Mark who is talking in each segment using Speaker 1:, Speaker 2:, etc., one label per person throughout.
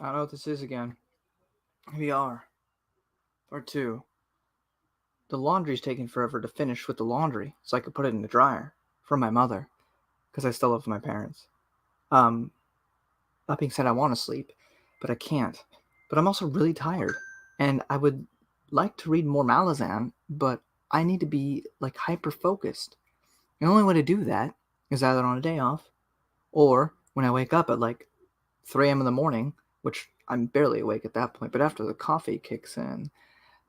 Speaker 1: I don't know what this is again. VR. Part 2. The laundry's taking forever to finish with the laundry, so I could put it in the dryer. For my mother. Because I still live with my parents. Um, that being said, I want to sleep, but I can't. But I'm also really tired. And I would like to read more Malazan, but I need to be, like, hyper-focused. The only way to do that is either on a day off, or when I wake up at, like, 3 a.m. in the morning, which I'm barely awake at that point, but after the coffee kicks in,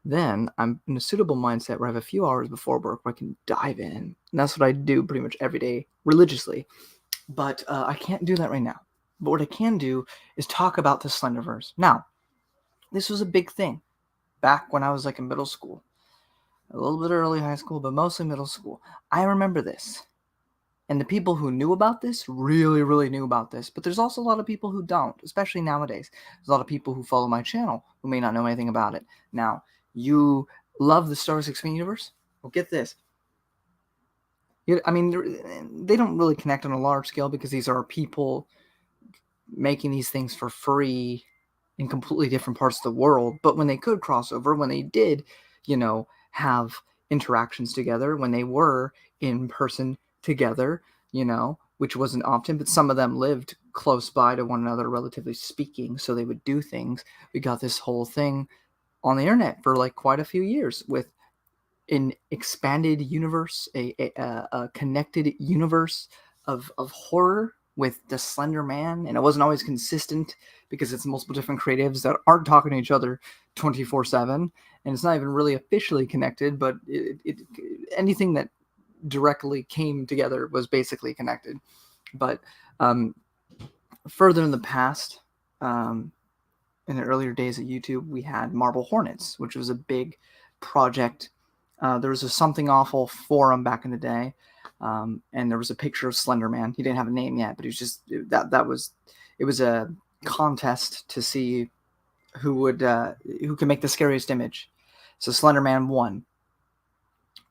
Speaker 1: then I'm in a suitable mindset where I have a few hours before work where I can dive in. And that's what I do pretty much every day religiously. But I can't do that right now. But what I can do is talk about the Slenderverse. Now, this was a big thing back when I was like in middle school. A little bit early high school, but mostly middle school. I remember this. And the people who knew about this really, really knew about this. But there's also a lot of people who don't, especially nowadays. There's a lot of people who follow my channel who may not know anything about it. Now, you love the Star Wars Explained universe? Well, get this. I mean, they don't really connect on a large scale because these are people making these things for free in completely different parts of the world. But when they could cross over, when they did, have interactions together, when they were in person together, which wasn't often, but some of them lived close by to one another, relatively speaking, so they would do things. We got this whole thing on the internet for like quite a few years with an expanded universe, a connected universe of horror with the Slender Man, and it wasn't always consistent because it's multiple different creatives that aren't talking to each other 24/7, and it's not even really officially connected. But anything that directly came together was basically connected. But um, further in the past, in the earlier days of YouTube, we had Marble Hornets, which was a big project. There was a Something Awful forum back in the day, and there was a picture of Slenderman. He didn't have a name yet, but he was just that was it was a contest to see who could make the scariest image. So Slenderman won.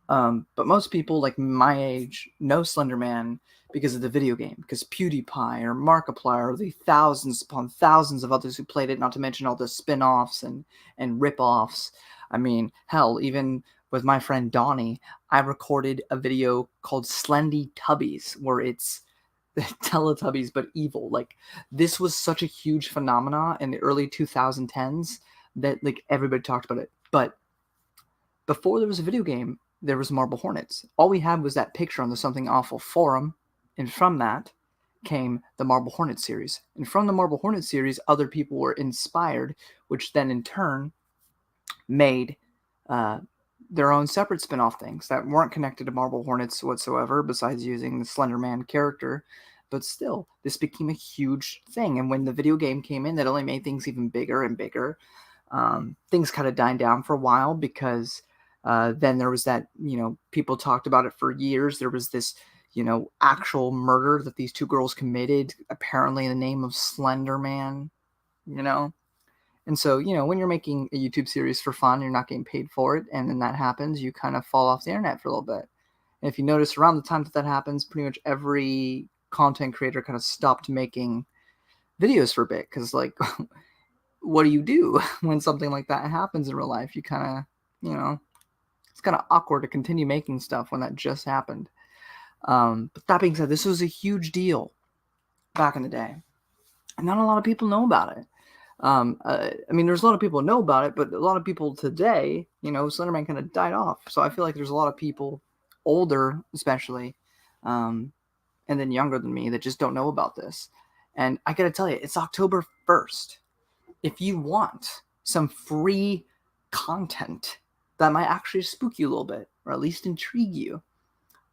Speaker 1: But most people, like my age, know Slenderman because of the video game, because PewDiePie or Markiplier or the thousands upon thousands of others who played it, not to mention all the spin-offs and rip-offs. I mean, hell, even with my friend Donnie, I recorded a video called Slendy Tubbies, where it's Teletubbies but evil. Like, this was such a huge phenomena in the early 2010s that like everybody talked about it. But before there was a video game, there was Marble Hornets. All we had was that picture on the Something Awful forum, and from that came the Marble Hornet series. And from the Marble Hornet series, other people were inspired, which then in turn made their own separate spin-off things that weren't connected to Marble Hornets whatsoever, besides using the Slender Man character. But still, this became a huge thing. And when the video game came in, that only made things even bigger and bigger. Things kind of died down for a while because then there was that, people talked about it for years. There was this, actual murder that these two girls committed, apparently in the name of Slender Man, And so, when you're making a YouTube series for fun, you're not getting paid for it, and then that happens, you kind of fall off the internet for a little bit. And if you notice, around the time that happens, pretty much every content creator kind of stopped making videos for a bit, because, like, what do you do when something like that happens in real life? You kind of, it's kind of awkward to continue making stuff when that just happened. But that being said, this was a huge deal back in the day. And not a lot of people know about it. I mean, there's a lot of people who know about it, but a lot of people today, Slenderman kind of died off. So I feel like there's a lot of people, older especially, and then younger than me, that just don't know about this. And I gotta tell you, it's October 1st. If you want some free content that might actually spook you a little bit, or at least intrigue you,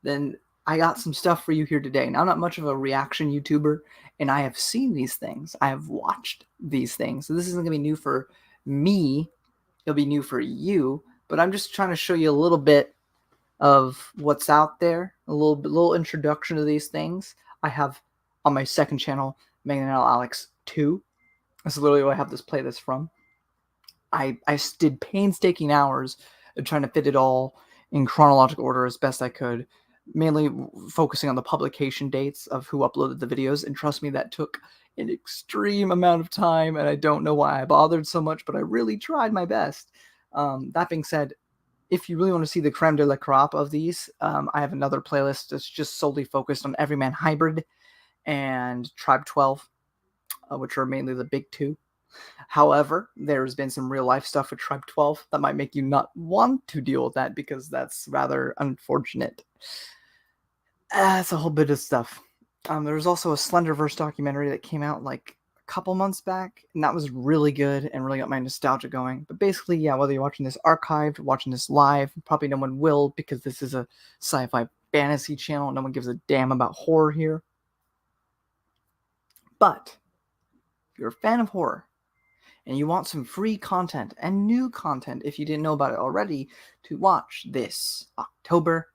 Speaker 1: then I got some stuff for you here today. Now, I'm not much of a reaction YouTuber, and I have seen these things. I have watched these things. So this isn't going to be new for me. It'll be new for you. But I'm just trying to show you a little bit of what's out there, a little introduction to these things. I have on my second channel, Megan and Alex 2. That's literally what I have this playlist from. I did painstaking hours of trying to fit it all in chronological order as best I could. mainly focusing on the publication dates of who uploaded the videos. And trust me, that took an extreme amount of time, and I don't know why I bothered so much, but I really tried my best. That being said, if you really want to see the creme de la crop of these, I have another playlist that's just solely focused on Everyman Hybrid and Tribe 12, which are mainly the big two. However, there's been some real life stuff with Tribe 12 that might make you not want to deal with that, because that's rather unfortunate. It's a whole bit of stuff. There was also a Slenderverse documentary that came out like a couple months back, and that was really good and really got my nostalgia going. But basically, yeah, whether you're watching this archived, watching this live, probably no one will, because this is a sci-fi fantasy channel. No one gives a damn about horror here. But if you're a fan of horror and you want some free content and new content, if you didn't know about it already, to watch this October,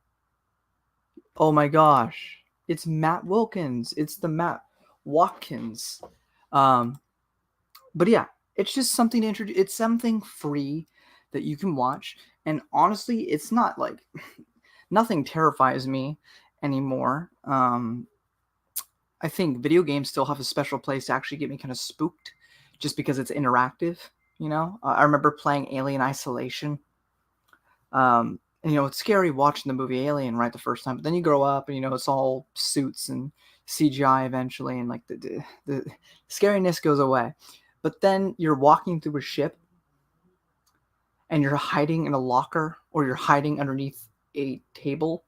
Speaker 1: oh my gosh, it's Matt Wilkins. It's the Matt Watkins. But yeah, it's just something to introduce. It's something free that you can watch. And honestly, it's not like nothing terrifies me anymore. I think video games still have a special place to actually get me kind of spooked, just because it's interactive. I remember playing Alien Isolation. And, it's scary watching the movie Alien right the first time, but then you grow up and, it's all suits and CGI eventually, and like the scariness goes away. But then you're walking through a ship and you're hiding in a locker, or you're hiding underneath a table,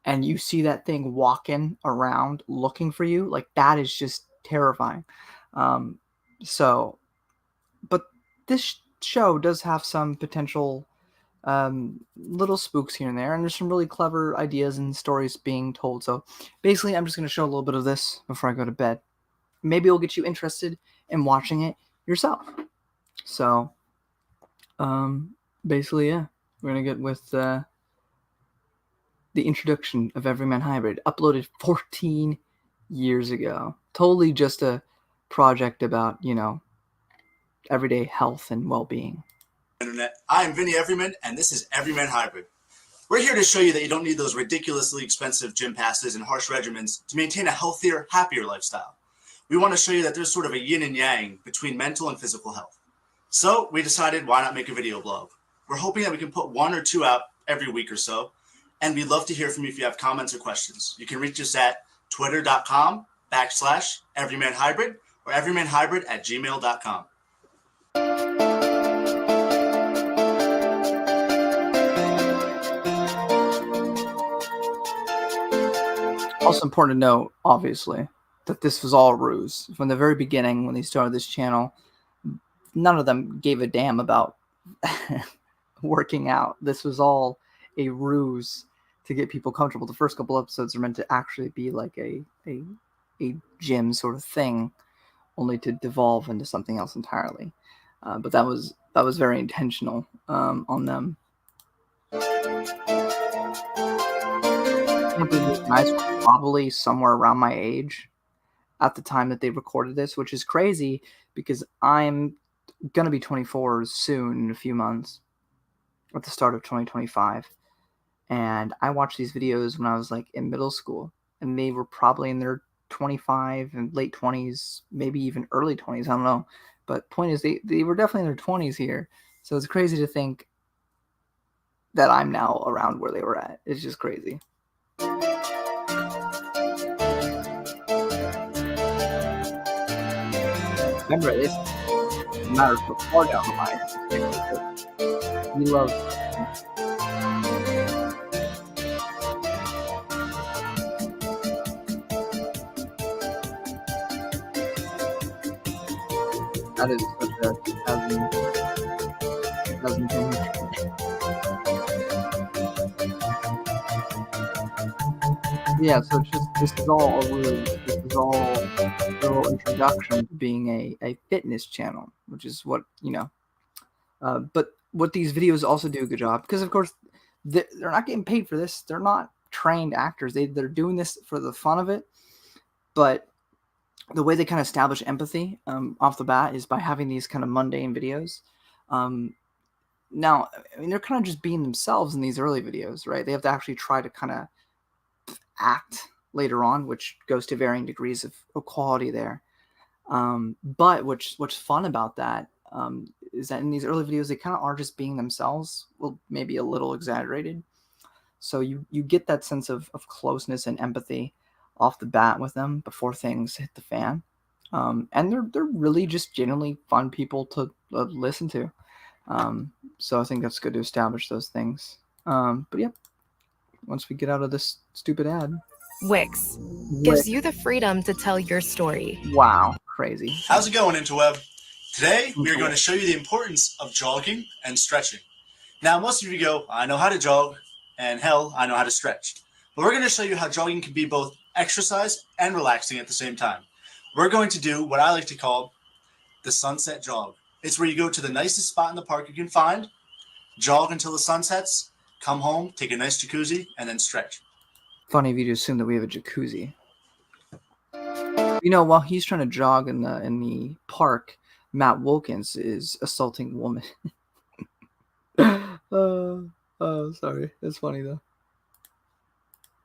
Speaker 1: and you see that thing walking around looking for you. Like, that is just terrifying. But this show does have some potential little spooks here and there, and there's some really clever ideas and stories being told. So basically, I'm just going to show a little bit of this before I go to bed. Maybe it'll get you interested in watching it yourself. So basically, yeah, we're going to get with the introduction of Everyman Hybrid, uploaded 14 years ago. Totally just a project about, everyday health and well-being.
Speaker 2: Internet. I am Vinny Everyman, and this is Everyman Hybrid. We're here to show you that you don't need those ridiculously expensive gym passes and harsh regimens to maintain a healthier, happier lifestyle. We want to show you that there's sort of a yin and yang between mental and physical health. So we decided, why not make a video blog? We're hoping that we can put 1 or 2 out every week or so, and we'd love to hear from you if you have comments or questions. You can reach us at twitter.com/everymanhybrid or everymanhybrid@gmail.com.
Speaker 1: Also important to note, obviously, that this was all a ruse. From the very beginning, when they started this channel, none of them gave a damn about working out. This was all a ruse to get people comfortable. The first couple episodes are meant to actually be like a gym sort of thing, only to devolve into something else entirely. But that was very intentional on them. These guys were probably somewhere around my age at the time that they recorded this, which is crazy because I'm going to be 24 soon, in a few months, at the start of 2025. And I watched these videos when I was like in middle school, and they were probably in their 25 and late 20s, maybe even early 20s. I don't know. But point is, they were definitely in their 20s here. So it's crazy to think that I'm now around where they were at. It's just crazy. Remember, this matters before down the line. We love. That is such a 2010. Yeah, so it's just, this is all a ruse. This is all a little introduction to being a fitness channel, which is what, but what these videos also do a good job, because of course they're not getting paid for this. They're not trained actors. They're doing this for the fun of it. But the way they kind of establish empathy off the bat is by having these kind of mundane videos. Now, I mean, they're kind of just being themselves in these early videos, right? They have to actually try to kind of act later on, which goes to varying degrees of quality there. But what's fun about that is that in these early videos, they kind of are just being themselves, well, maybe a little exaggerated. So you get that sense of closeness and empathy off the bat with them before things hit the fan. And they're really just genuinely fun people to listen to. So I think that's good to establish those things. But yeah, once we get out of this stupid ad.
Speaker 3: Wix gives you the freedom to tell your story.
Speaker 1: Wow, crazy.
Speaker 2: How's it going, Interweb? Today, we are going to show you the importance of jogging and stretching. Now, most of you go, I know how to jog, and hell, I know how to stretch. But we're going to show you how jogging can be both exercise and relaxing at the same time. We're going to do what I like to call the sunset jog. It's where you go to the nicest spot in the park you can find, jog until the sun sets, come home, take a nice jacuzzi, and then stretch.
Speaker 1: Funny if you assume that we have a jacuzzi. You know, while he's trying to jog in the park, Matt Wilkins is assaulting woman. Oh, sorry. It's funny though.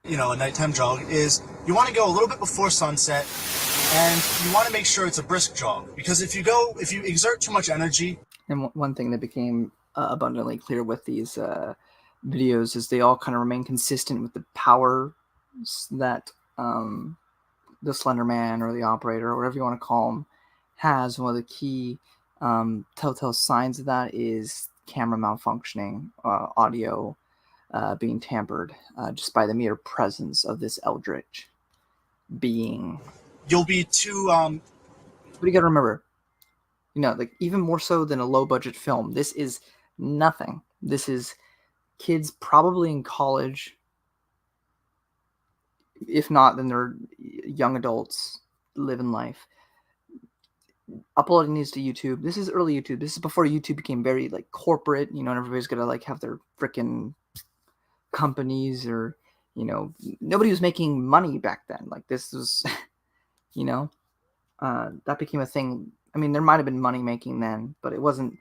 Speaker 2: You know, a nighttime jog is you want to go a little bit before sunset, and you want to make sure it's a brisk jog, because if you exert too much energy.
Speaker 1: And one thing that became abundantly clear with these videos is they all kind of remain consistent with the power that the Slender Man or the operator or whatever you want to call him has. One of the key telltale signs of that is camera malfunctioning, audio being tampered just by the mere presence of this eldritch being.
Speaker 2: You'll be too
Speaker 1: But you got to remember, you know, like even more so than a low budget film, this is nothing. This is kids probably in college. If not, then they're young adults living life. Uploading these to YouTube. This is early YouTube. This is before YouTube became very like corporate, you know, and everybody's gonna like have their freaking companies, or, you know, nobody was making money back then. Like this was, you know, that became a thing. I mean, there might have been money making then, but that wasn't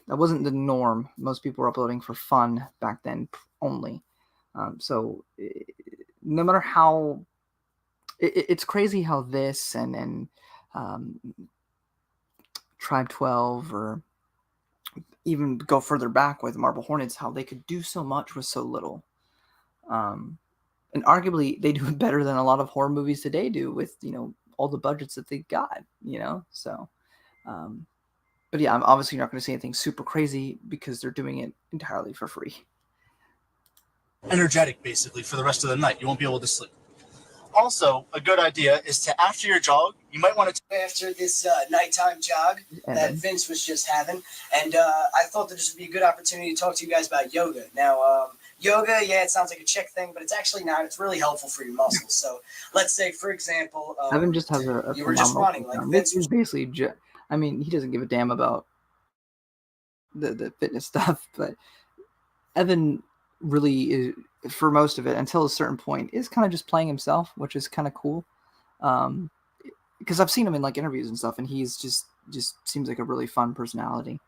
Speaker 1: the norm. Most people were uploading for fun back then only. So no matter how, it's crazy how this and Tribe 12, or even go further back with Marble Hornets, how they could do so much with so little. And arguably they do it better than a lot of horror movies today do with, you know, all the budgets that they got, you know? So, but yeah, I'm obviously not going to say anything super crazy because they're doing it entirely for free.
Speaker 2: Energetic, basically, for the rest of the night. You won't be able to sleep. Also, a good idea is to, after your jog, you might want to...
Speaker 4: After this nighttime jog that Vince was just having, and I thought that this would be a good opportunity to talk to you guys about yoga. Now, yoga, yeah, it sounds like a chick thing, but it's actually not. It's really helpful for your muscles. So let's say, for example...
Speaker 1: Evan just has a
Speaker 4: you were just running, like Vince was...
Speaker 1: basically... I mean, he doesn't give a damn about the fitness stuff, but Evan really is, for most of it, until a certain point, is kind of just playing himself, which is kind of cool. Because I've seen him in like interviews and stuff, and he's just seems like a really fun personality.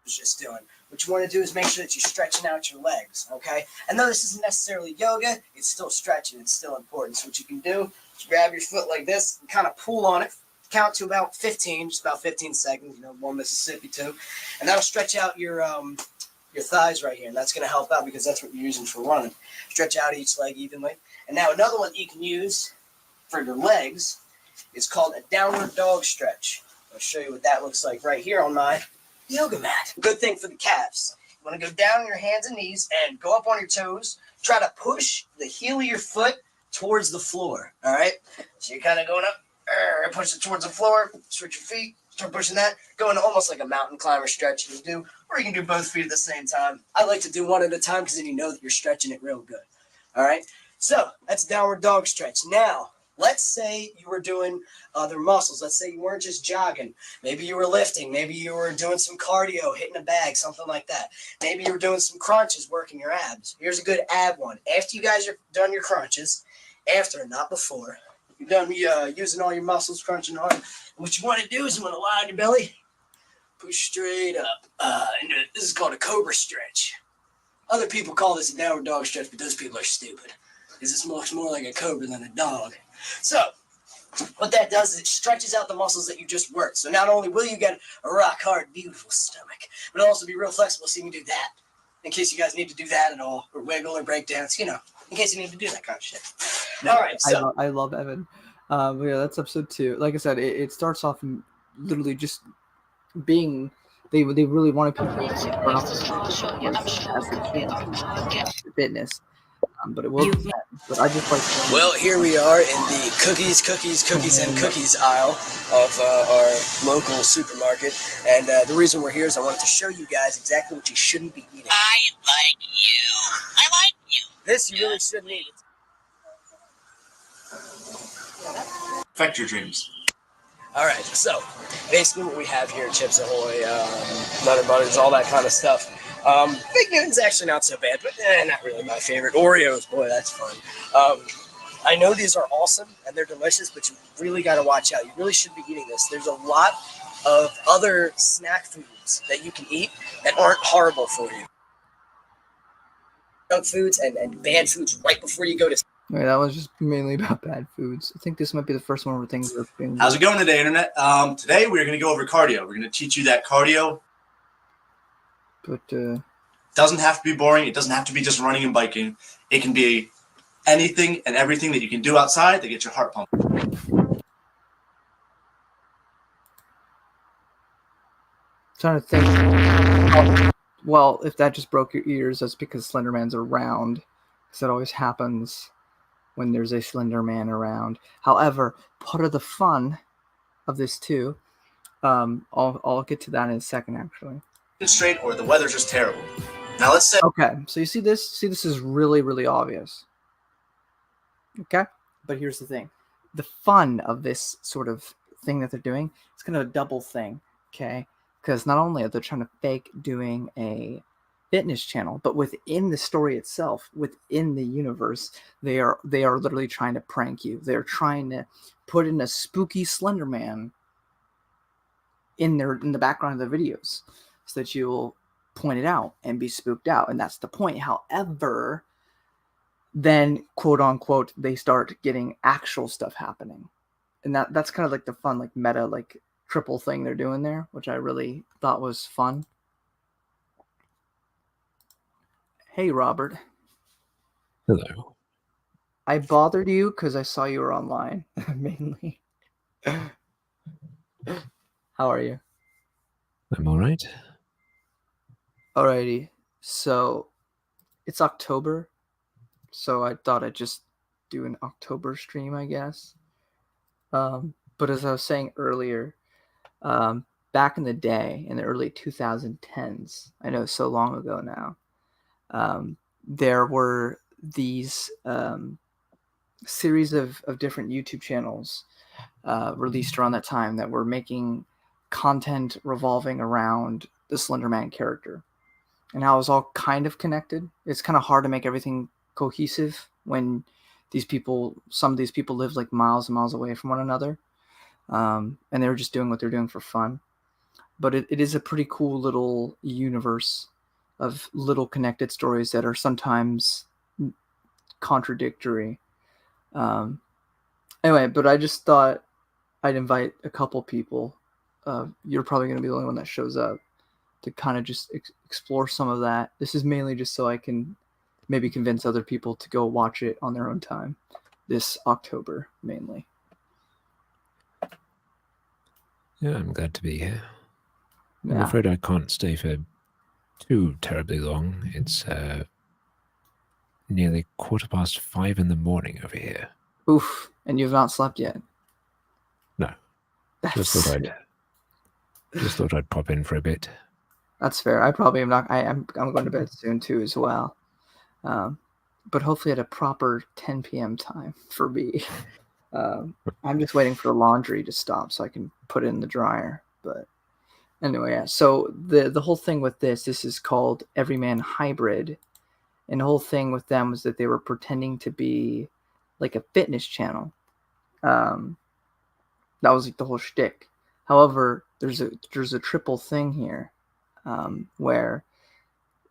Speaker 4: Just doing. What you want to do is make sure that you're stretching out your legs, okay? And though this isn't necessarily yoga, it's still stretching. It's still important. So what you can do is grab your foot like this and kind of pull on it. Count to about 15, just about 15 seconds, you know, one Mississippi too. And that'll stretch out your thighs right here. And that's going to help out because that's what you're using for running. Stretch out each leg evenly. And now another one that you can use for your legs is called a downward dog stretch. I'll show you what that looks like right here on my yoga mat. Good thing for the calves. You want to go down on your hands and knees and go up on your toes. Try to push the heel of your foot towards the floor. All right? So you're kind of going up. Push it towards the floor, switch your feet, start pushing that, going almost like a mountain climber stretch you can do, or you can do both feet at the same time. I like to do one at a time because then you know that you're stretching it real good. All right, so that's downward dog stretch. Now, let's say you were doing other muscles. Let's say you weren't just jogging. Maybe you were lifting. Maybe you were doing some cardio, hitting a bag, something like that. Maybe you were doing some crunches, working your abs. Here's a good ab one. After you guys are done your crunches, after, not before, you're done using all your muscles, crunching hard. And what you want to do is you want to lie on your belly, push straight up. This is called a cobra stretch. Other people call this a downward dog stretch, but those people are stupid. because it's much more like a cobra than a dog. So what that does is it stretches out the muscles that you just worked. So not only will you get a rock hard, beautiful stomach, but it'll also be real flexible so you can do that. In case you guys need to do that at all, or wiggle or break dance, in case you need to do that kind of shit. All right, so.
Speaker 1: I love Evan. But yeah, that's episode 2. Like I said, it starts off literally just being, they really wanted people to start off as they can, fitness. But it will depend. But I just like.
Speaker 4: Well, here we are in the cookies, and cookies aisle of our local supermarket. And the reason we're here is I wanted to show you guys exactly what you shouldn't be eating. I like you. This you really shouldn't eat.
Speaker 2: Affect your dreams.
Speaker 4: All right, so basically what we have here, Chips Ahoy, Nutter Butters, all that kind of stuff. Big Newton's actually not so bad, but not really my favorite. Oreos, boy, that's fun. I know these are awesome and they're delicious, but you really got to watch out. You really should be eating this. There's a lot of other snack foods that you can eat that aren't horrible for you. Junk foods and bad foods right before you go to.
Speaker 1: Right, that was just mainly about bad foods. I think this might be the first one where things are being.
Speaker 2: How's it going today, Internet? Today we're going to go over cardio. We're going to teach you that cardio.
Speaker 1: But
Speaker 2: doesn't have to be boring. It doesn't have to be just running and biking. It can be anything and everything that you can do outside to get your heart pumping.
Speaker 1: Trying to think. Well, if that just broke your ears, that's because Slenderman's around. Because that always happens when there's a Slender Man around. However, part of the fun of this too, I'll get to that in a second, actually.
Speaker 2: Straight, or the weather's just terrible. Now let's say.
Speaker 1: Okay, so you see this? See, this is really, really obvious. Okay, but here's the thing: the fun of this sort of thing that they're doing, it's kind of a double thing. Okay, because not only are they trying to fake doing a fitness channel, but within the story itself, within the universe, they are literally trying to prank you. They're trying to put in a spooky Slender Man in the background of the videos, so that you'll point it out and be spooked out, and that's the point. However, then quote unquote they start getting actual stuff happening, and that's kind of like the fun, like meta, like triple thing they're doing there, which I really thought was fun. Hey, Robert.
Speaker 5: Hello.
Speaker 1: I bothered you because I saw you were online, mainly. How are you?
Speaker 5: I'm all right.
Speaker 1: Alrighty. So, it's October, so I thought I'd just do an October stream, I guess. But as I was saying earlier, back in the day, in the early 2010s, I know so long ago now, there were these series of different YouTube channels released around that time that were making content revolving around the Slender Man character and how it was all kind of connected. It's kind of hard to make everything cohesive when some of these people live like miles and miles away from one another, and they were just doing what they're doing for fun. But it is a pretty cool little universe of little connected stories that are sometimes contradictory. Anyway, but I just thought I'd invite a couple people. You're probably going to be the only one that shows up to kind of just explore some of that. This is mainly just so I can maybe convince other people to go watch it on their own time this October, mainly.
Speaker 5: Yeah, I'm glad to be here. I'm
Speaker 1: Yeah.
Speaker 5: afraid I can't stay for too terribly long. It's nearly 5:15 in the morning over here.
Speaker 1: Oof, and you've not slept yet.
Speaker 5: No. Just thought I'd pop in for a bit.
Speaker 1: That's fair. I probably am not. I'm going to bed soon too, as well. But hopefully at a proper 10 p.m. time for me. I'm just waiting for the laundry to stop so I can put it in the dryer. But anyway, yeah. So the whole thing with this is called Everyman Hybrid, and the whole thing with them was that they were pretending to be like a fitness channel. That was like the whole shtick. However, there's a triple thing here, where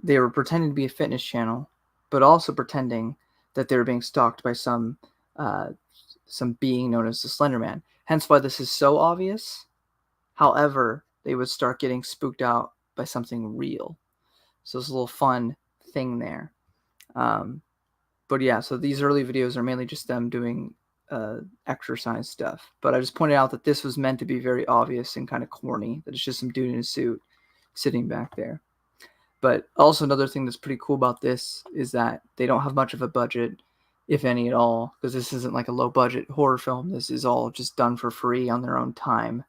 Speaker 1: they were pretending to be a fitness channel, but also pretending that they were being stalked by some being known as the Slender Man. Hence why this is so obvious. However, they would start getting spooked out by something real. So it's a little fun thing there. But yeah, so these early videos are mainly just them doing exercise stuff. But I just pointed out that this was meant to be very obvious and kind of corny, that it's just some dude in a suit sitting back there. But also another thing that's pretty cool about this is that they don't have much of a budget, if any at all, because this isn't like a low-budget horror film. This is all just done for free on their own time.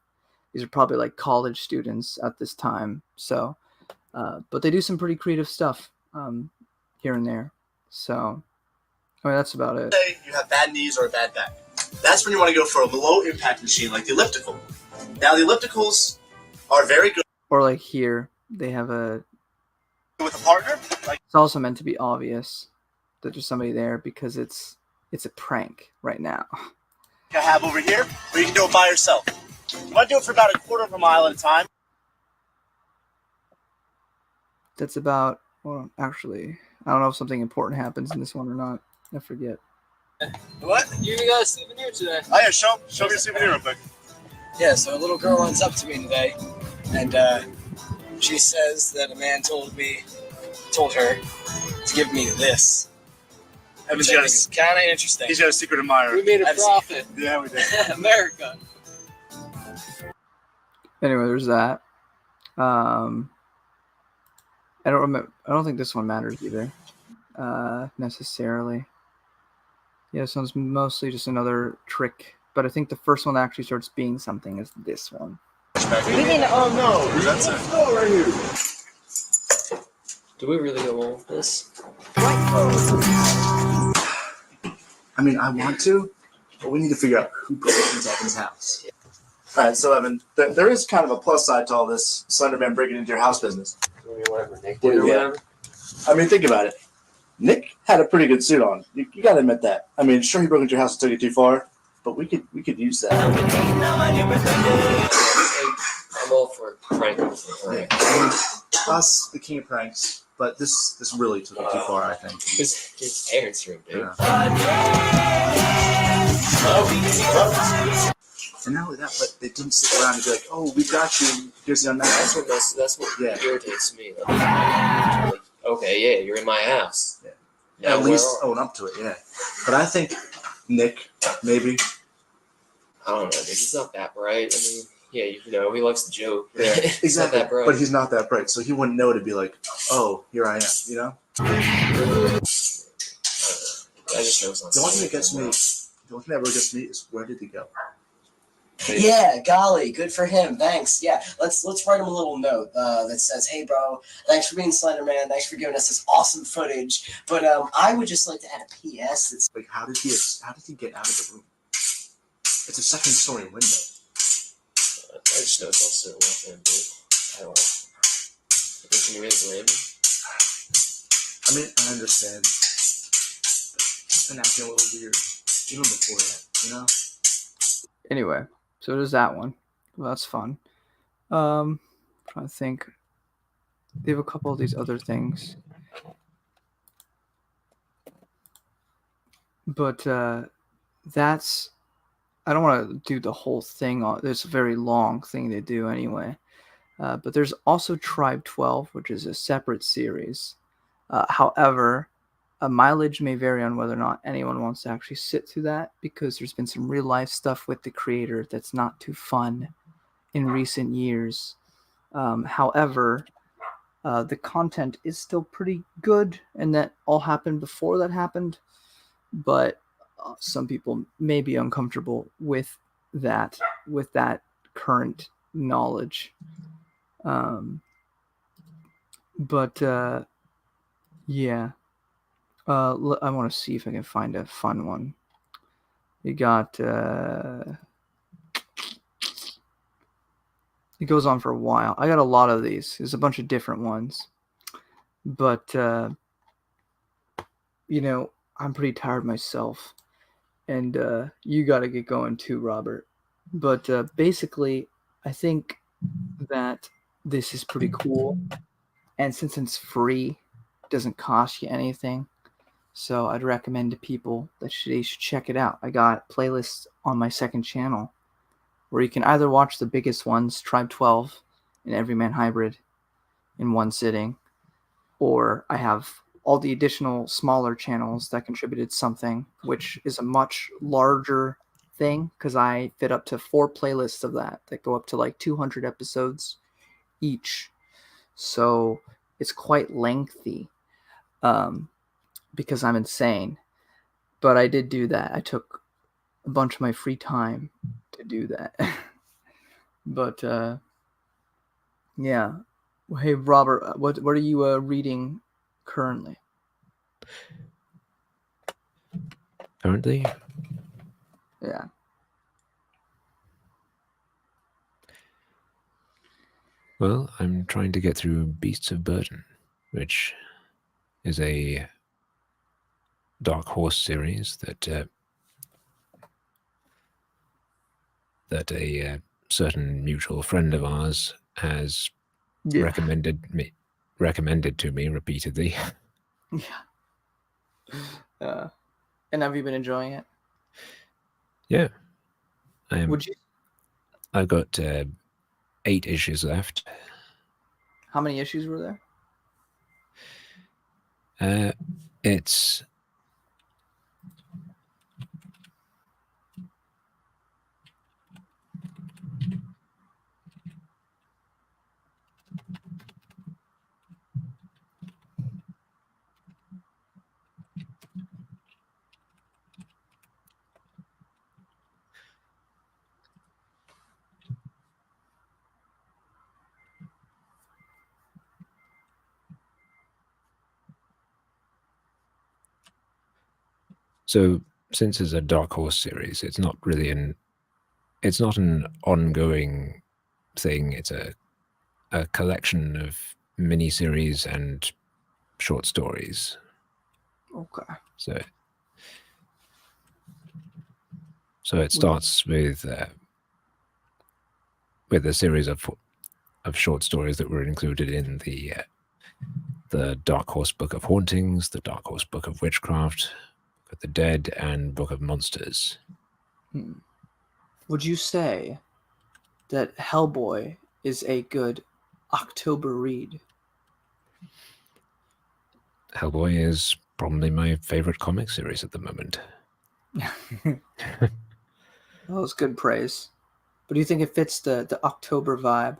Speaker 1: These are probably like college students at this time. So, but they do some pretty creative stuff here and there. So, I mean, that's about it.
Speaker 2: Say you have bad knees or a bad back. That's when you want to go for a low-impact machine like the elliptical. Now, the ellipticals are very good.
Speaker 1: Or like here, they have a...
Speaker 2: With a partner, like
Speaker 1: It's also meant to be obvious that there's somebody there because it's a prank right now.
Speaker 2: I have over here, or you can do it by yourself. You want to do it for about a quarter of a mile at a time.
Speaker 1: That's about... Well, actually, I don't know if something important happens in this one or not. I forget.
Speaker 4: What? You got a souvenir today.
Speaker 2: Oh yeah, show me your souvenir real quick.
Speaker 4: Yeah, so a little girl runs up to me today, and she says that a man told her to give me this.
Speaker 2: Which
Speaker 4: It's kind of interesting.
Speaker 2: He's got a secret admirer.
Speaker 4: We made a profit.
Speaker 2: Yeah, we did.
Speaker 4: America.
Speaker 1: Anyway, there's that. I don't remember. I don't think this one matters either, necessarily. Yeah, this one's mostly just another trick. But I think the first one that actually starts being something is this one.
Speaker 4: Oh no!
Speaker 2: That's
Speaker 4: Let's go right here. Do we really go on with this?
Speaker 2: I mean, I want to, but we need to figure out who put it in Evan's house. All right, so Evan, there is kind of a plus side to all this Slenderman breaking into your house business.
Speaker 4: Whatever Nick did or
Speaker 2: Yeah.
Speaker 4: whatever.
Speaker 2: I mean, think about it. Nick had a pretty good suit on. You got to admit that. I mean, sure, he broke into your house and took it too far, but we could use that.
Speaker 4: I'm all for pranking.
Speaker 2: Yeah. I mean, us, the king of pranks, but this really took it too far, I think.
Speaker 4: His parents' room, dude.
Speaker 2: And not only that, but they didn't sit around and be like, "Oh, we got you. Here's the unknown."
Speaker 4: That's what
Speaker 2: Yeah.
Speaker 4: irritates me. Like, okay, yeah, you're in my house.
Speaker 2: Yeah.
Speaker 4: Now
Speaker 2: At least
Speaker 4: where are-
Speaker 2: own up to it, yeah. But I think Nick, maybe.
Speaker 4: I don't know, dude. He's not that bright. I mean, yeah, you know, he likes to joke.
Speaker 2: Yeah,
Speaker 4: He's
Speaker 2: exactly.
Speaker 4: not that bright.
Speaker 2: But he's not that bright, so he wouldn't know to be like, "Oh, here I am." You know.
Speaker 4: I just know it's not.
Speaker 2: The only thing that gets me, the only thing that really gets me is where did he go?
Speaker 4: Yeah, golly, good for him. Thanks. Yeah, let's write him a little note that says, "Hey, bro, thanks for being Slender Man. Thanks for giving us this awesome footage. But I would just like to add a P.S. It's
Speaker 2: Like, how did he get out of the room? It's a second story window.
Speaker 4: I just know it's all sitting with him, dude. I don't know. Can you really blame him?
Speaker 2: I mean, I understand. But he's been acting a little weird even before that, you know?
Speaker 1: Anyway, so there's that one. Well, that's fun. Trying to think. They have a couple of these other things. But that's... I don't want to do the whole thing. It's a very long thing to do anyway. But there's also Tribe 12, which is a separate series. However, mileage may vary on whether or not anyone wants to actually sit through that, because there's been some real life stuff with the creator that's not too fun in recent years. However, the content is still pretty good, and that all happened before that happened. But some people may be uncomfortable with that current knowledge. Yeah. I want to see if I can find a fun one. You got... it goes on for a while. I got a lot of these. There's a bunch of different ones. But, you know, I'm pretty tired myself. And you got to get going too, Robert. But basically, I think that this is pretty cool. And since it's free, it doesn't cost you anything. So I'd recommend to people that they should check it out. I got playlists on my second channel where you can either watch the biggest ones, Tribe 12 and Everyman Hybrid, in one sitting, or I have all the additional smaller channels that contributed something, which is a much larger thing because I fit up to 4 playlists of that go up to like 200 episodes each. So it's quite lengthy because I'm insane. But I did do that. I took a bunch of my free time to do that. But yeah. Hey, Robert, what are you reading currently?
Speaker 5: Currently,
Speaker 1: Yeah.
Speaker 5: well, I'm trying to get through Beasts of Burden, which is a Dark Horse series that a certain mutual friend of ours has
Speaker 1: Yeah.
Speaker 5: recommended to me repeatedly.
Speaker 1: Yeah. And have you been enjoying it?
Speaker 5: Yeah, I am.
Speaker 1: Would you?
Speaker 5: I've got 8 issues left.
Speaker 1: How many issues were there?
Speaker 5: It's so since it's a Dark Horse series, it's not an ongoing thing. It's a collection of miniseries and short stories.
Speaker 1: Okay.
Speaker 5: So it starts with a series of short stories that were included in the Dark Horse Book of Hauntings, the Dark Horse Book of Witchcraft, Book of the Dead, and Book of Monsters.
Speaker 1: Would you say that Hellboy is a good October read?
Speaker 5: Hellboy is probably my favorite comic series at the moment.
Speaker 1: That was good praise. But do you think it fits the October vibe?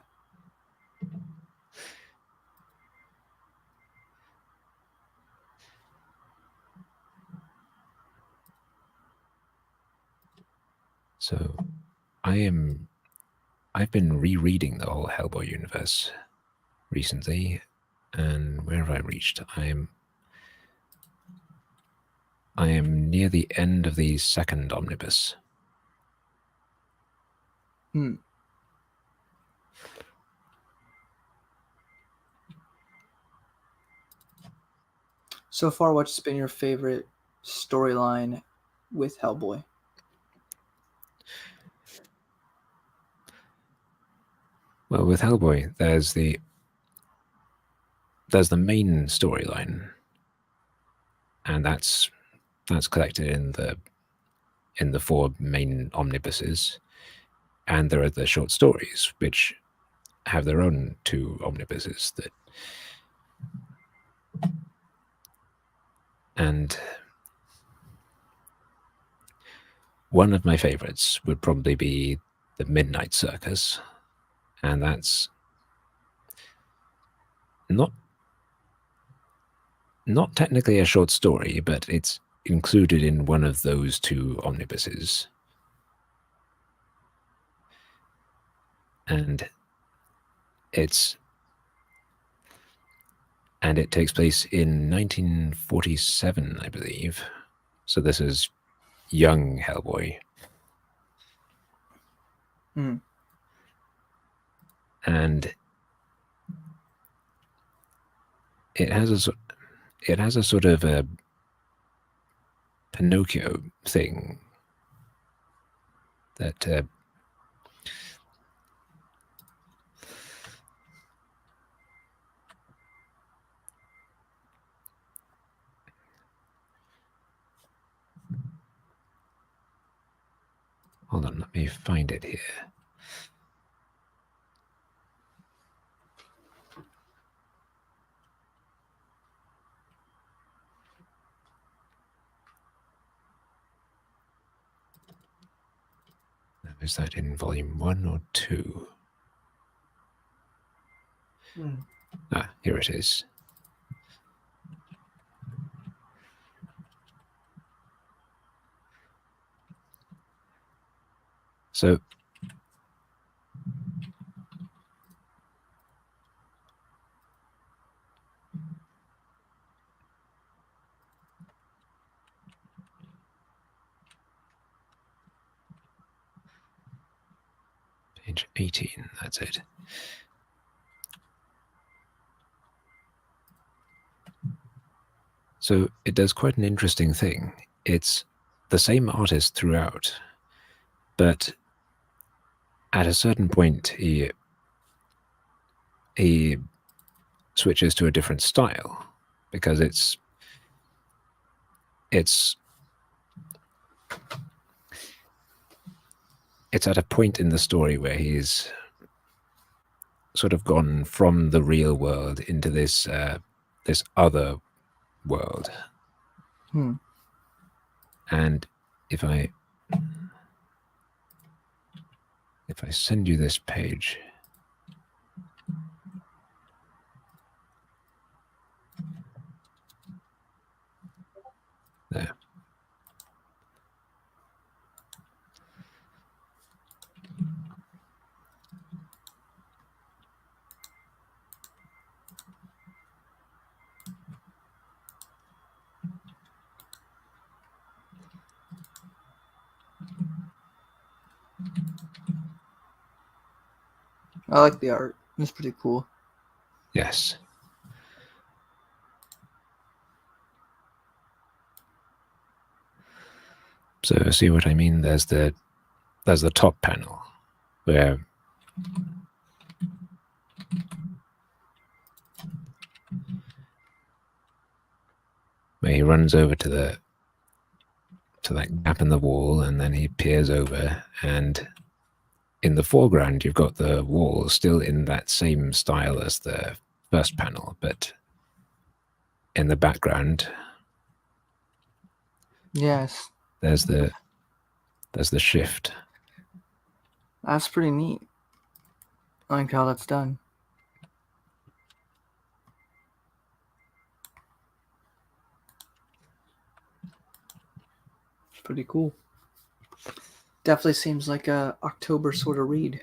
Speaker 5: So I've been rereading the whole Hellboy universe recently, and where have I reached? I am near the end of the second omnibus.
Speaker 1: So far, what's been your favorite storyline with Hellboy?
Speaker 5: Well, with Hellboy, there's the main storyline, and that's collected in the 4 main omnibuses, and there are the short stories which have their own 2 omnibuses and one of my favorites would probably be the Midnight Circus, and that's not technically a short story, but it's included in one of those 2 omnibuses. And it takes place in 1947, I believe. So this is young Hellboy. And it has a sort of a Pinocchio thing that on, let me find it here. Is that in volume 1 or 2? Ah, here it is. So page 18, that's it. So it does quite an interesting thing. It's the same artist throughout, but at a certain point he switches to a different style because it's at a point in the story where he's sort of gone from the real world into this this other world. And if I send you this page, there.
Speaker 1: I like the art. It's pretty cool.
Speaker 5: Yes. So see what I mean? There's the top panel where he runs over to that gap in the wall, and then he peers over, and in the foreground you've got the wall still in that same style as the first panel, but in the background,
Speaker 1: yes,
Speaker 5: there's the shift.
Speaker 1: That's pretty neat. I like how that's done. It's pretty cool. Definitely seems like a October sort of read.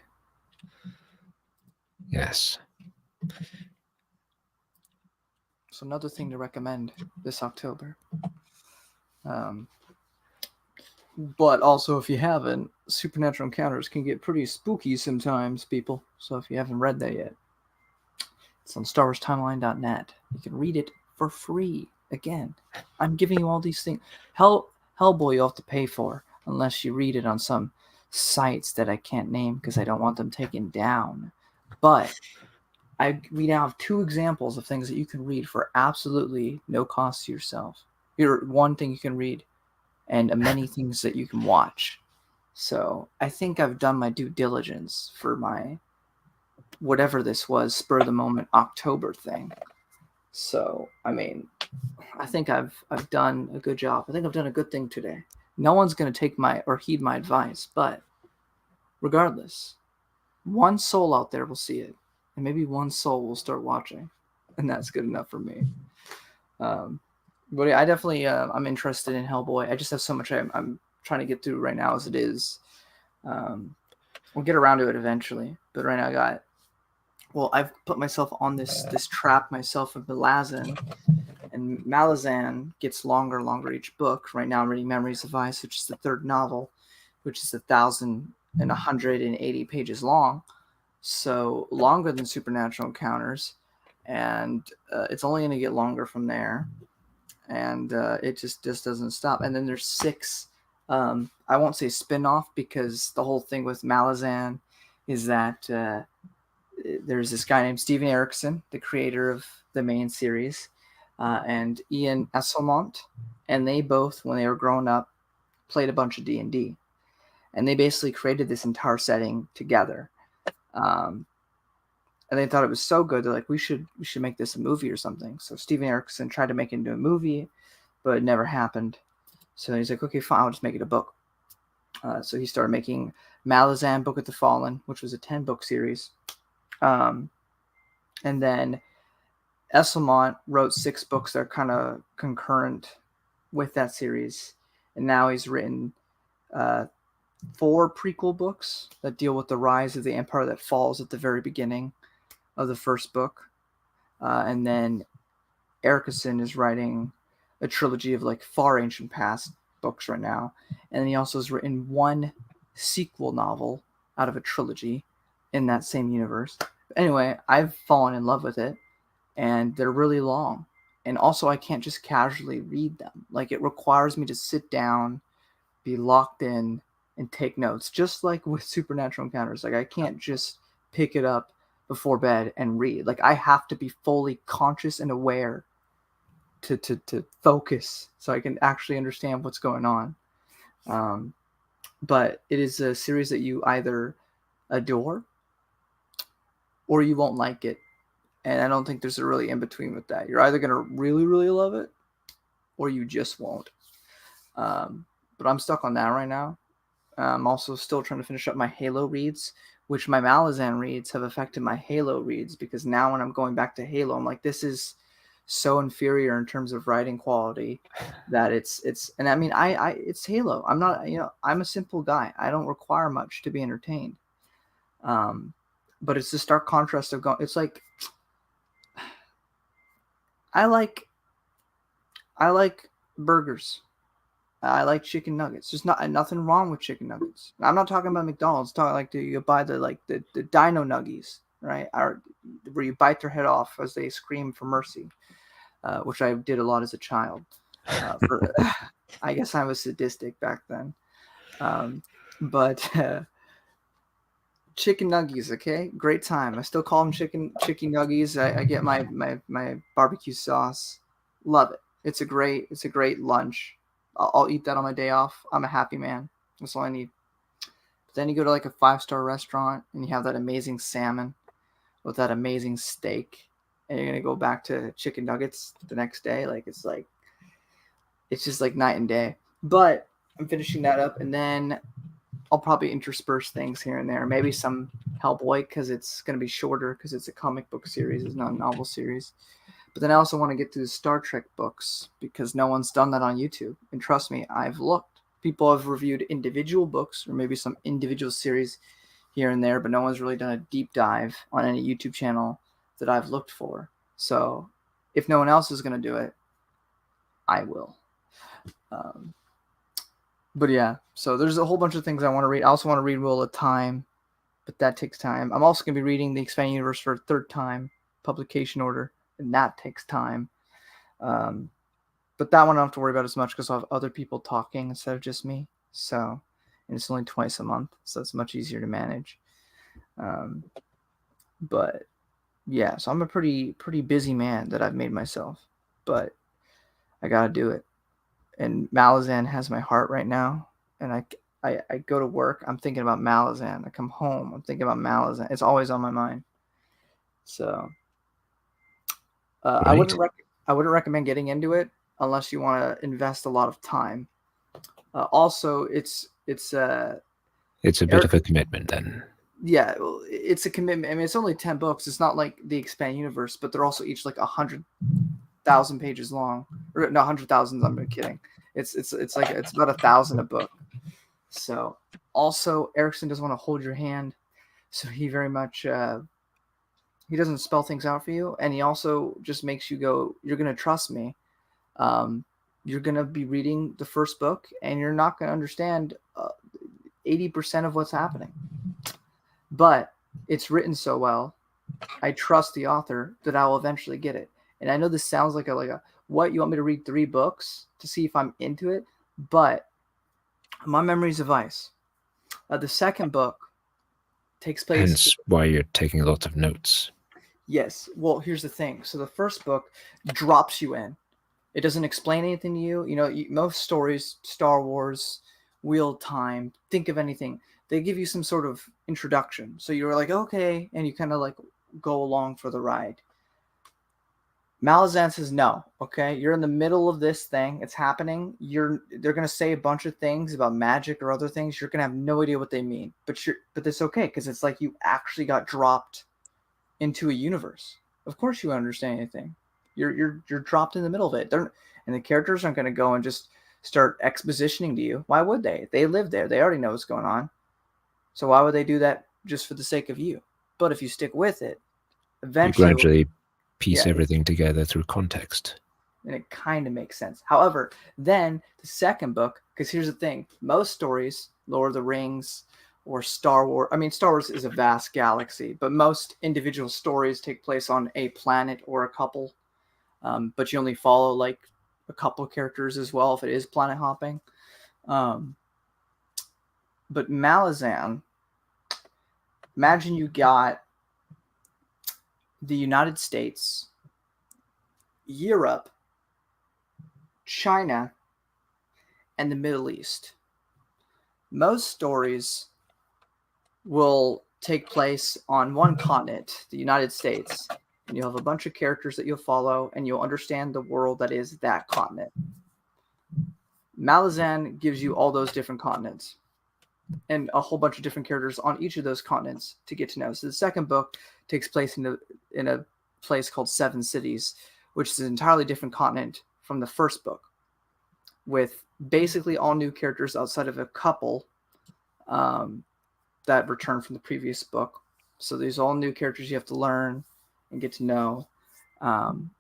Speaker 5: Yes.
Speaker 1: So another thing to recommend this October. But also, if you haven't, Supernatural Encounters can get pretty spooky sometimes, people. So if you haven't read that yet, it's on StarWarsTimeline.net. You can read it for free. Again, I'm giving you all these things. Hellboy you have to pay for, unless you read it on some sites that I can't name because I don't want them taken down. But we now have 2 examples of things that you can read for absolutely no cost to yourself. Here, one thing you can read, and many things that you can watch. So I think I've done my due diligence for my whatever this was, spur of the moment October thing. So I mean, I think I've done a good job. I think I've done a good thing today. No one's going to take or heed my advice, but regardless, one soul out there will see it, and maybe one soul will start watching, and that's good enough for me. But I definitely I'm interested in Hellboy. I just have so much I'm trying to get through right now as it is. We'll get around to it eventually, but right now I've put myself on this trap myself of Malazan, and Malazan gets longer and longer each book. Right now I'm reading Memories of Ice, which is the 3rd novel, which is 1,180 pages long, so longer than Supernatural Encounters, and it's only going to get longer from there. And it just doesn't stop. And then there's 6, I won't say spin-off, because the whole thing with Malazan is that there's this guy named Steven Erikson, the creator of the main series, and Ian Esselmont, and they both, when they were growing up, played a bunch of D&D. and they basically created this entire setting together. And they thought it was so good, they're like, we should make this a movie or something. So Steven Erikson tried to make it into a movie, but it never happened. So he's like, okay, fine, I'll just make it a book. So he started making Malazan, Book of the Fallen, which was a 10-book series. And then Esselmont wrote 6 books that are kind of concurrent with that series. And now he's written 4 prequel books that deal with the rise of the empire that falls at the very beginning of the first book. And then Erikson is writing a trilogy of like far ancient past books right now. And he also has written 1 sequel novel out of a trilogy in that same universe. But anyway, I've fallen in love with it, and they're really long. And also, I can't just casually read them. Like, it requires me to sit down, be locked in, and take notes, just like with Supernatural Encounters. Like, I can't just pick it up before bed and read. Like, I have to be fully conscious and aware to focus so I can actually understand what's going on. But it is a series that you either adore or you won't like it. And I don't think there's a really in-between with that. You're either going to really, really love it or you just won't. But I'm stuck on that right now. I'm also still trying to finish up my Halo reads, which my Malazan reads have affected my Halo reads, because now when I'm going back to Halo, I'm like, this is so inferior in terms of writing quality that it's and I mean, I it's Halo. I'm not, I'm a simple guy. I don't require much to be entertained. But it's the stark contrast of it's like, I like burgers. I like chicken nuggets. There's nothing wrong with chicken nuggets. I'm not talking about McDonald's. I'm talking like, do you buy the Dino Nuggies, right? Or where you bite their head off as they scream for mercy, which I did a lot as a child. I guess I was sadistic back then. But chicken nuggies, okay, great time. I still call them chicken nuggies. I get my barbecue sauce. Love it. It's a great lunch. I'll eat that on my day off. I'm a happy man. That's all I need. But then you go to like a 5-star restaurant and you have that amazing salmon with that amazing steak, and you're gonna go back to chicken nuggets the next day. Like, it's just like night and day. But I'm finishing that up, and then I'll probably intersperse things here and there. Maybe some Hellboy, because it's gonna be shorter, because it's a comic book series, it's not a novel series. But then I also want to get through the Star Trek books, because no one's done that on YouTube. And trust me, I've looked. People have reviewed individual books or maybe some individual series here and there, but no one's really done a deep dive on any YouTube channel that I've looked for. So if no one else is going to do it, I will. But yeah, so there's a whole bunch of things I want to read. I also want to read Wheel of Time, but that takes time. I'm also going to be reading the Expanded Universe for a 3rd time, publication order, and that takes time. But that one I don't have to worry about as much, because I'll have other people talking instead of just me. So, and it's only twice a month, so it's much easier to manage. But yeah, so I'm a pretty busy man that I've made myself, but I gotta do it. And Malazan has my heart right now, and I go to work, I'm thinking about Malazan. I come home, I'm thinking about Malazan. It's always on my mind. So I wouldn't recommend getting into it unless you want to invest a lot of time. Also, it's
Speaker 5: a bit of a commitment then.
Speaker 1: Yeah, it's a commitment. I mean, it's only 10 books. It's not like the Expanded Universe, but they're also each like 100,000 pages long. Or no, 100,000. I'm kidding. It's about 1,000 a book. So also, Erikson doesn't want to hold your hand, so he very much he doesn't spell things out for you, and he also just makes you go, you're going to trust me. You're going to be reading the first book, and you're not going to understand 80% of what's happening. But it's written so well, I trust the author that I will eventually get it. And I know this sounds like a what, you want me to read 3 books to see if I'm into it? But my memory's of ice. The second book takes place.
Speaker 5: Hence why you're taking a lot of notes.
Speaker 1: Yes. Well, here's the thing. So the first book drops you in. It doesn't explain anything to you. You know, most stories, Star Wars, wheel time, think of anything. They give you some sort of introduction. So you're like, okay, and you kind of like go along for the ride. Malazan says no. Okay, you're in the middle of this thing. It's happening. They're gonna say a bunch of things about magic or other things. You're gonna have no idea what they mean. But it's okay because it's like you actually got dropped into a universe. Of course you understand anything. You're dropped in the middle of it. And the characters aren't gonna go and just start expositioning to you. Why would they? They live there. They already know what's going on. So why would they do that just for the sake of you? But if you stick with it, eventually
Speaker 5: You gradually piece everything together through context.
Speaker 1: And it kind of makes sense. However, then the second book, because here's the thing, most stories, Lord of the Rings or Star Wars, I mean, Star Wars is a vast galaxy, but most individual stories take place on a planet or a couple. But you only follow like a couple characters as well if it is planet hopping. But Malazan, imagine you got the United States, Europe, China, and the Middle East. Most stories will take place on one continent, the United States, and you'll have a bunch of characters that you'll follow, and you'll understand the world that is that continent. Malazan gives you all those different continents and a whole bunch of different characters on each of those continents to get to know. So the second book takes place in a place called Seven Cities, which is an entirely different continent from the first book, with basically all new characters outside of a couple that return from the previous book. So there's all new characters you have to learn and get to know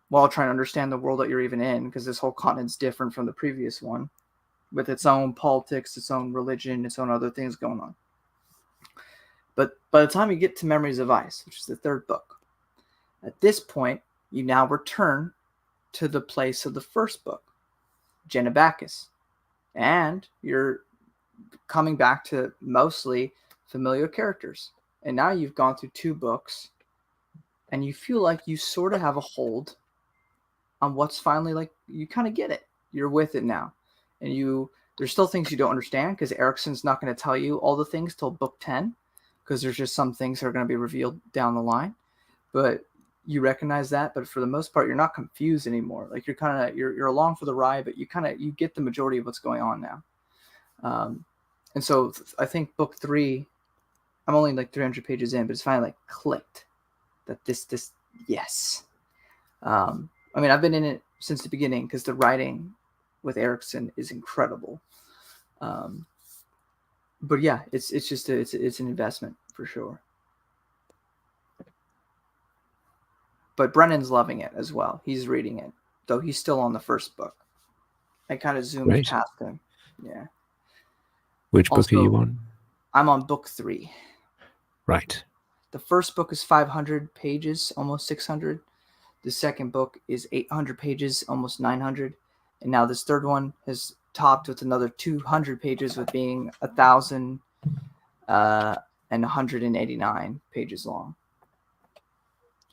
Speaker 1: while trying to understand the world that you're even in, because this whole continent's different from the previous one, with its own politics, its own religion, its own other things going on. But by the time you get to Memories of Ice, which is the third book, at this point, you now return to the place of the first book, Genebacus. And you're coming back to mostly familiar characters. And now you've gone through 2 books, and you feel like you sort of have a hold on what's finally like, you kind of get it. You're with it now. And there's still things you don't understand because Erickson's not going to tell you all the things till book 10, because there's just some things that are going to be revealed down the line. But you recognize that, but for the most part, you're not confused anymore. Like you're along for the ride, but you get the majority of what's going on now. And so I think book 3, I'm only like 300 pages in, but it's finally like clicked that this yes. I mean, I've been in it since the beginning because the writing with Erickson is incredible. But yeah, it's just it's an investment for sure. But Brennan's loving it as well. He's reading it, though he's still on the first book. I kind of zoomed past him. Yeah.
Speaker 5: Which book are you on?
Speaker 1: I'm on book 3.
Speaker 5: Right.
Speaker 1: The first book is 500 pages, almost 600. The second book is 800 pages, almost 900. And now this third one has topped with another 200 pages, with being 1,000 and 189 pages long.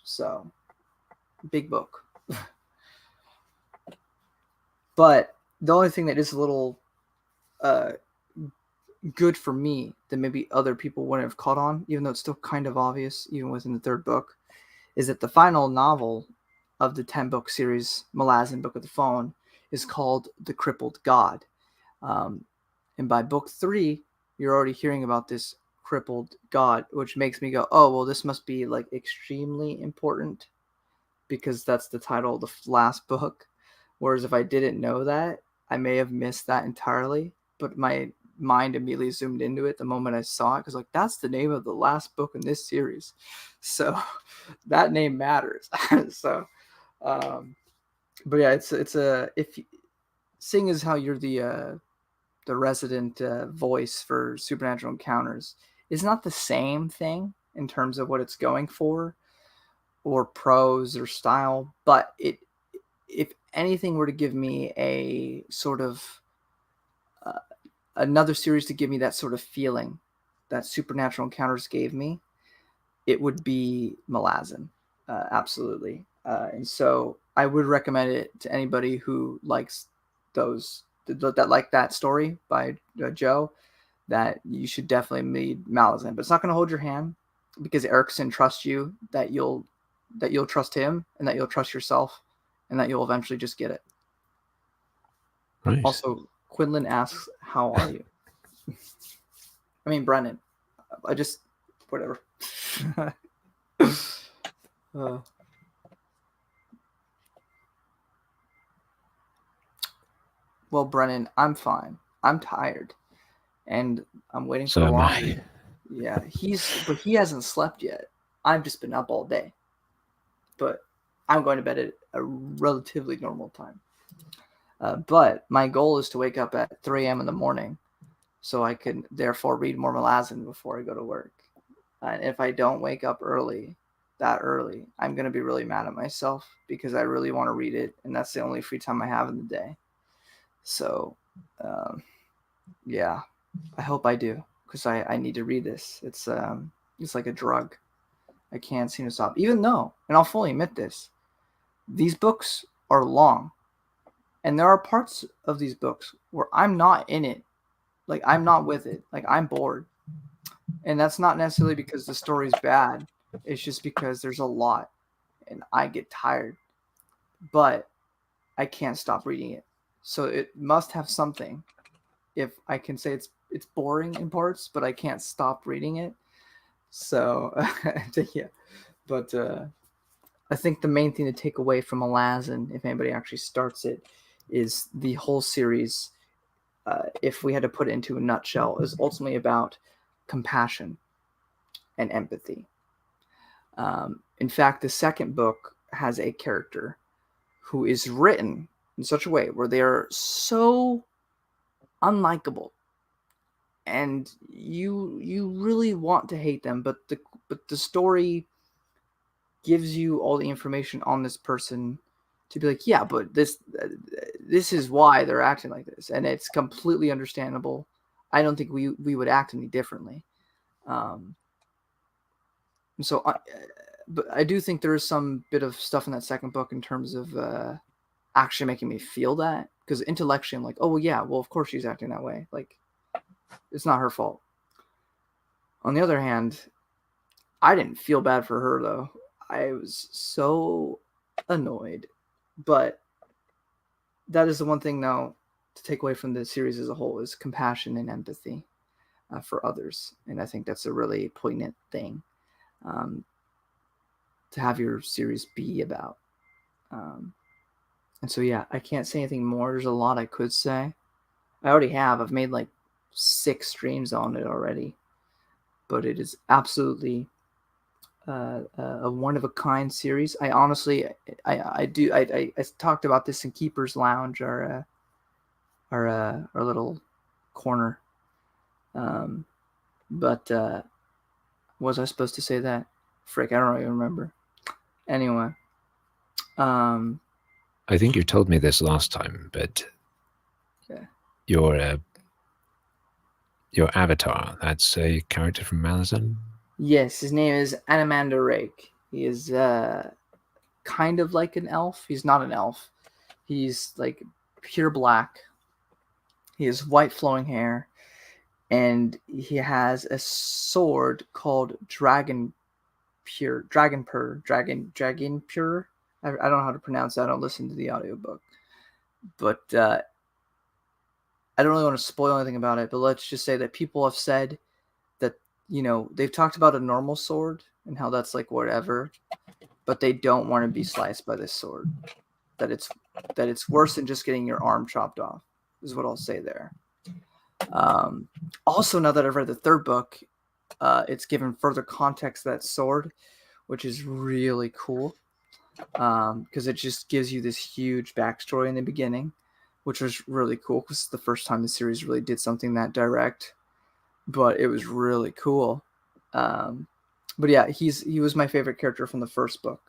Speaker 1: So, big book. But the only thing that is a little good for me that maybe other people wouldn't have caught on, even though it's still kind of obvious, even within the third book, is that the final novel of the 10-book series, Malazan Book of the Phone, is called The Crippled God. And by book 3, you're already hearing about this crippled god, which makes me go, oh, well, this must be like extremely important, because that's the title of the last book. Whereas if I didn't know that, I may have missed that entirely. But my mind immediately zoomed into it the moment I saw it, because like, that's the name of the last book in this series. So that name matters. So, but yeah, seeing as how you're the resident voice for Supernatural Encounters, is not the same thing in terms of what it's going for, or prose or style, but if anything were to give me a sort of another series to give me that sort of feeling that Supernatural Encounters gave me, it would be Malazan. Absolutely. And so I would recommend it to anybody who likes those that like that story by Joe, that you should definitely read Malazan. But it's not going to hold your hand, because Erickson trusts you that you'll trust him, and that you'll trust yourself, and that you'll eventually just get it.
Speaker 5: Right.
Speaker 1: Also, Quinlan asks, "How are you?" I mean, Brennan. I just whatever. Well, Brennan, I'm fine. I'm tired, and I'm waiting for
Speaker 5: So
Speaker 1: the
Speaker 5: am
Speaker 1: laundry.
Speaker 5: I.
Speaker 1: Yeah, but he hasn't slept yet. I've just been up all day, but I'm going to bed at a relatively normal time. But my goal is to wake up at 3 a.m. in the morning, so I can therefore read more Malazan before I go to work. And if I don't wake up that early, I'm going to be really mad at myself, because I really want to read it, and that's the only free time I have in the day. So, yeah, I hope I do, because I need to read this. It's like a drug. I can't seem to stop. Even though, and I'll fully admit this, these books are long, and there are parts of these books where I'm not in it. Like, I'm not with it. Like, I'm bored. And that's not necessarily because the story's bad. It's just because there's a lot, and I get tired. But I can't stop reading it. So it must have something. If I can say it's boring in parts, but I can't stop reading it. So yeah. But I think the main thing to take away from Malazan, if anybody actually starts it, is the whole series. If we had to put it into a nutshell, is ultimately about compassion and empathy. In fact, the second book has a character who is written in such a way where they are so unlikable, and you really want to hate them, but the story gives you all the information on this person to be like, yeah, but this is why they're acting like this, and it's completely understandable. I don't think we would act any differently. And so but I do think there is some bit of stuff in that second book in terms of actually making me feel that, because intellectually I'm like, oh well, yeah, well of course she's acting that way, like it's not her fault. On the other hand, I didn't feel bad for her though. I was so annoyed. But that is the one thing now to take away from the series as a whole, is compassion and empathy for others. And I think that's a really poignant thing to have your series be about. And so, yeah, I can't say anything more. There's a lot I could say. I already have. I've made like 6 streams on it already. But it is absolutely a one-of-a-kind series. I honestly, I talked about this in Keeper's Lounge, our little corner. But was I supposed to say that? Frick, I don't even remember. Anyway,
Speaker 5: I think you told me this last time, but
Speaker 1: yeah.
Speaker 5: Your avatar, that's a character from Malazan?
Speaker 1: Yes, his name is Animander Rake. He is kind of like an elf. He's not an elf. He's like pure black. He has white flowing hair, and he has a sword called Dragon Pure. I don't know how to pronounce that. I don't listen to the audiobook. But I don't really want to spoil anything about it, but let's just say that people have said that, they've talked about a normal sword and how that's like whatever, but they don't want to be sliced by this sword. That it's worse than just getting your arm chopped off, is what I'll say there. Also, now that I've read the third book, it's given further context to that sword, which is really cool, because it just gives you this huge backstory in the beginning, which was really cool, because it's the first time the series really did something that direct, but it was really cool. But yeah, he was my favorite character from the first book,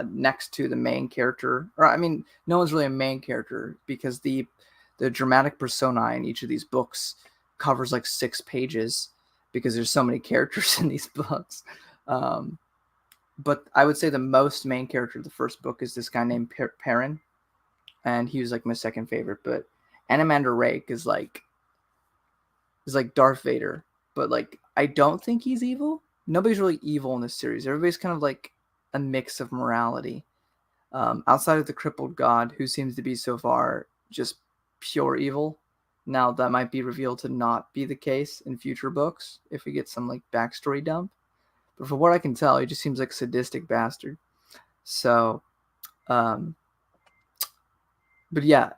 Speaker 1: next to the main character. Or I mean, no one's really a main character, because the dramatic persona in each of these books covers like 6 pages, because there's so many characters in these books. But I would say the most main character of the first book is this guy named Perrin, and he was like my second favorite. But Animander Rake is like Darth Vader, but like I don't think he's evil. Nobody's really evil in this series. Everybody's kind of like a mix of morality. Outside of the crippled god, who seems to be so far just pure evil. Now that might be revealed to not be the case in future books if we get some like backstory dump. But from what I can tell, he just seems like a sadistic bastard. So, but yeah,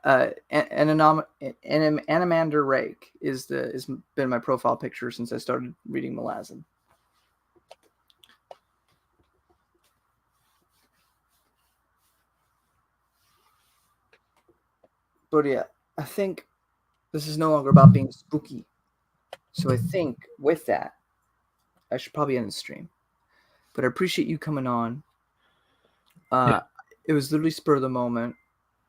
Speaker 1: Animander Rake is been my profile picture since I started reading Malazan. But yeah, I think this is no longer about being spooky. So I think with that, I should probably end the stream. But I appreciate you coming on. It was literally spur of the moment.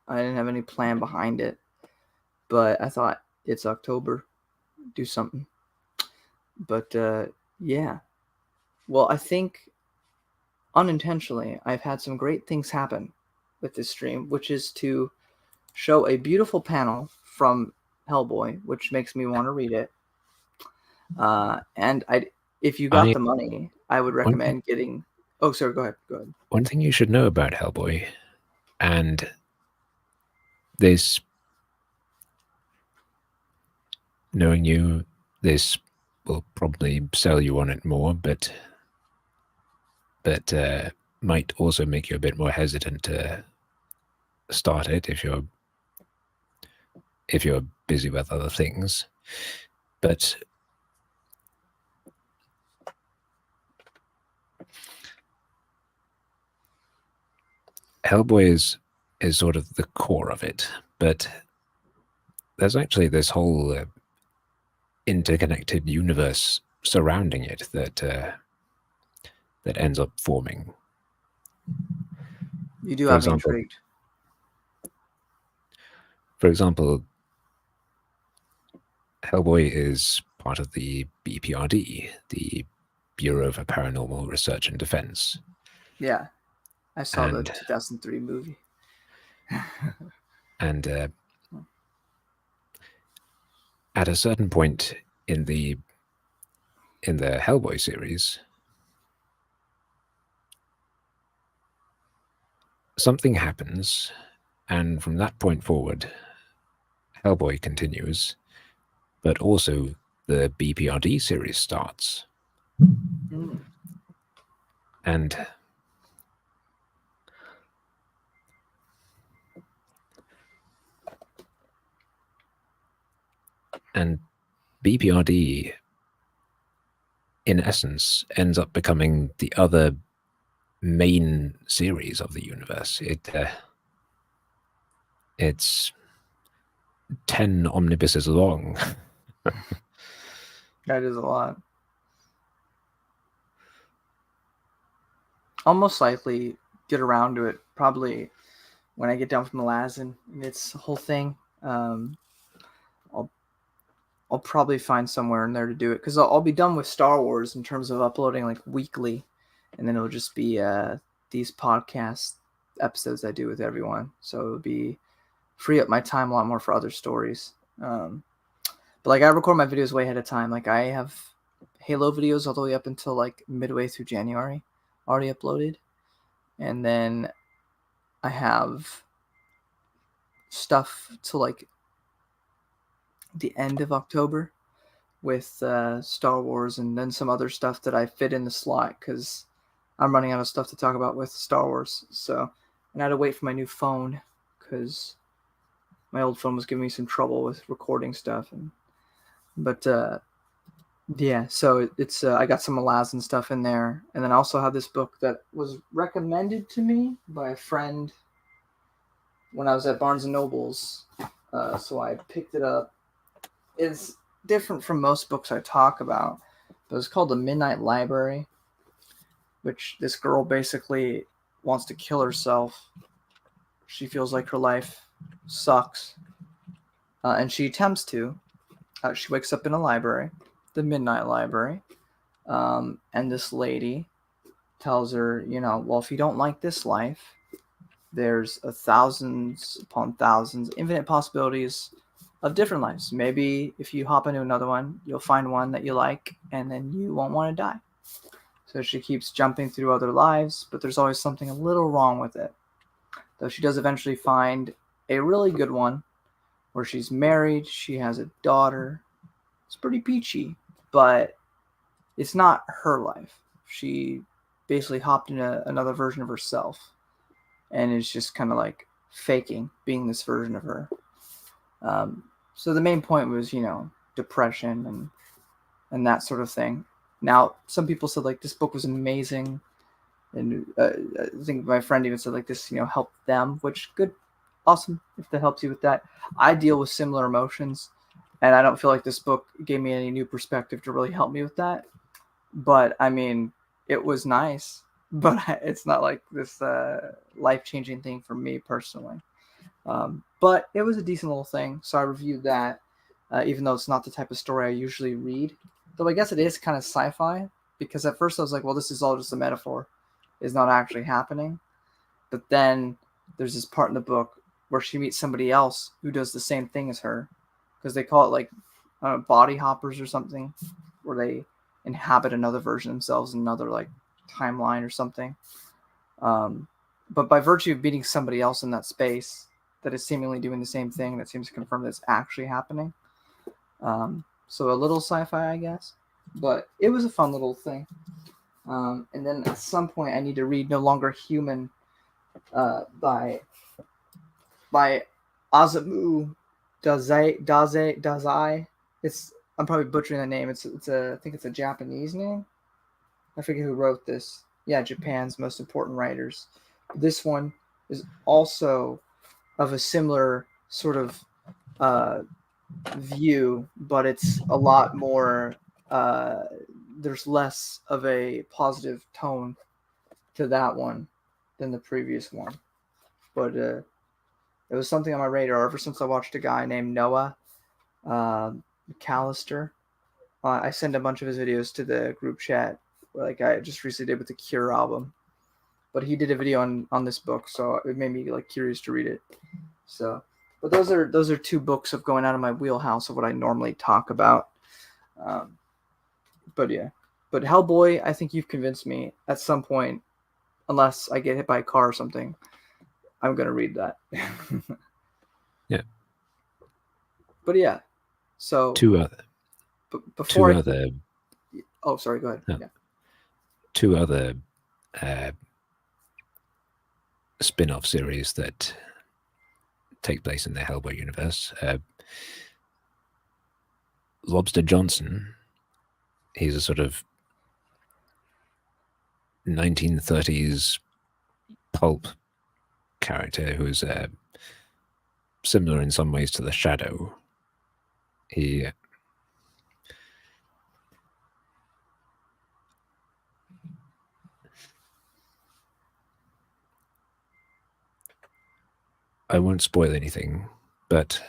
Speaker 1: I didn't have any plan behind it. But I thought it's October. Do something. But yeah. Well, I think unintentionally, I've had some great things happen with this stream, which is to show a beautiful panel from Hellboy, which makes me want to read it. And if you got the money, I would recommend getting. Oh, sorry. Go ahead. Go ahead.
Speaker 5: One thing you should know about Hellboy, and this, knowing you, this will probably sell you on it more, but might also make you a bit more hesitant to start it if you're busy with other things. But Hellboy is sort of the core of it, but there's actually this whole interconnected universe surrounding it that ends up forming.
Speaker 1: You do have me intrigued.
Speaker 5: For example, Hellboy is part of the BPRD, the Bureau for Paranormal Research and Defense.
Speaker 1: Yeah, I saw the 2003 movie.
Speaker 5: And at a certain point in the Hellboy series, something happens, and from that point forward, Hellboy continues, but also the BPRD series starts. And BPRD, in essence, ends up becoming the other main series of the universe. It's 10 omnibuses long.
Speaker 1: That is a lot. I'll most likely get around to it probably when I get down from Malazan and its whole thing. I'll probably find somewhere in there to do it because I'll be done with Star Wars in terms of uploading like weekly, and then it'll just be these podcast episodes I do with everyone. So it'll be free up my time a lot more for other stories. But like I record my videos way ahead of time. Like I have Halo videos all the way up until like midway through January already uploaded, and then I have stuff to like the end of October with Star Wars, and then some other stuff that I fit in the slot because I'm running out of stuff to talk about with Star Wars. So, and I had to wait for my new phone because my old phone was giving me some trouble with recording stuff. But yeah, so it's I got some Malazan stuff in there, and then I also have this book that was recommended to me by a friend when I was at Barnes and Nobles. So I picked it up. It's different from most books I talk about, but it's called The Midnight Library, which this girl basically wants to kill herself. She feels like her life sucks, and she attempts to. She wakes up in a library, the Midnight Library, and this lady tells her, well, if you don't like this life, there's thousands upon thousands, infinite possibilities of different lives. Maybe if you hop into another one, you'll find one that you like, and then you won't want to die. So she keeps jumping through other lives, but there's always something a little wrong with it. Though she does eventually find a really good one where she's married, she has a daughter. It's pretty peachy, but it's not her life. She basically hopped into another version of herself and is just kind of like faking being this version of her. So the main point was, depression and that sort of thing. Now, some people said like this book was amazing, and I think my friend even said like this, helped them, which good, awesome if that helps you with that. I deal with similar emotions, and I don't feel like this book gave me any new perspective to really help me with that. But I mean, it was nice, but it's not like this life-changing thing for me personally. But it was a decent little thing, so I reviewed that, even though it's not the type of story I usually read. Though I guess it is kind of sci-fi, because at first I was like, well, this is all just a metaphor. It's not actually happening. But then there's this part in the book where she meets somebody else who does the same thing as her, because they call it like body hoppers or something, where they inhabit another version of themselves in another like timeline or something. But by virtue of meeting somebody else in that space that is seemingly doing the same thing, that seems to confirm that it's actually happening. So a little sci-fi, I guess, but it was a fun little thing. And then at some point I need to read No Longer Human by Osamu Dazai. I'm probably butchering the name. I think it's a Japanese name. I forget who wrote this. Yeah, Japan's most important writers. This one is also of a similar sort of view, but it's a lot more. There's less of a positive tone to that one than the previous one. But it was something on my radar ever since I watched a guy named Noah McAllister. I send a bunch of his videos to the group chat, like I just recently did with the Cure album. But he did a video on this book, so it made me like curious to read it. So, but those are two books of going out of my wheelhouse of what I normally talk about. But yeah, but Hellboy, I think you've convinced me at some point, unless I get hit by a car or something, I'm gonna read that.
Speaker 5: Yeah.
Speaker 1: But yeah, so
Speaker 5: Two other
Speaker 1: Oh, sorry. Go ahead. Yeah.
Speaker 5: Two other spin-off series that take place in the Hellboy universe. Lobster Johnson, he's a sort of 1930s pulp character who's similar in some ways to the Shadow. I won't spoil anything, but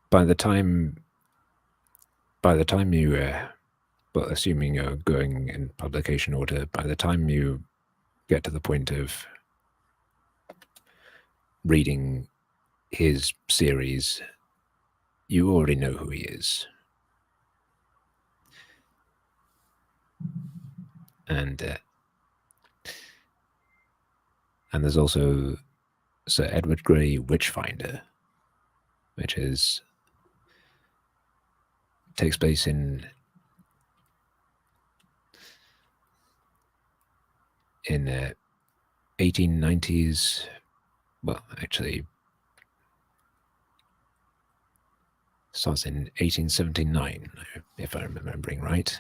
Speaker 5: by the time you, well, assuming you're going in publication order, by the time you get to the point of reading his series, you already know who he is. And there's also Sir Edward Grey Witchfinder, which takes place in 1890s. Well, actually, starts in 1879, if I'm remembering right.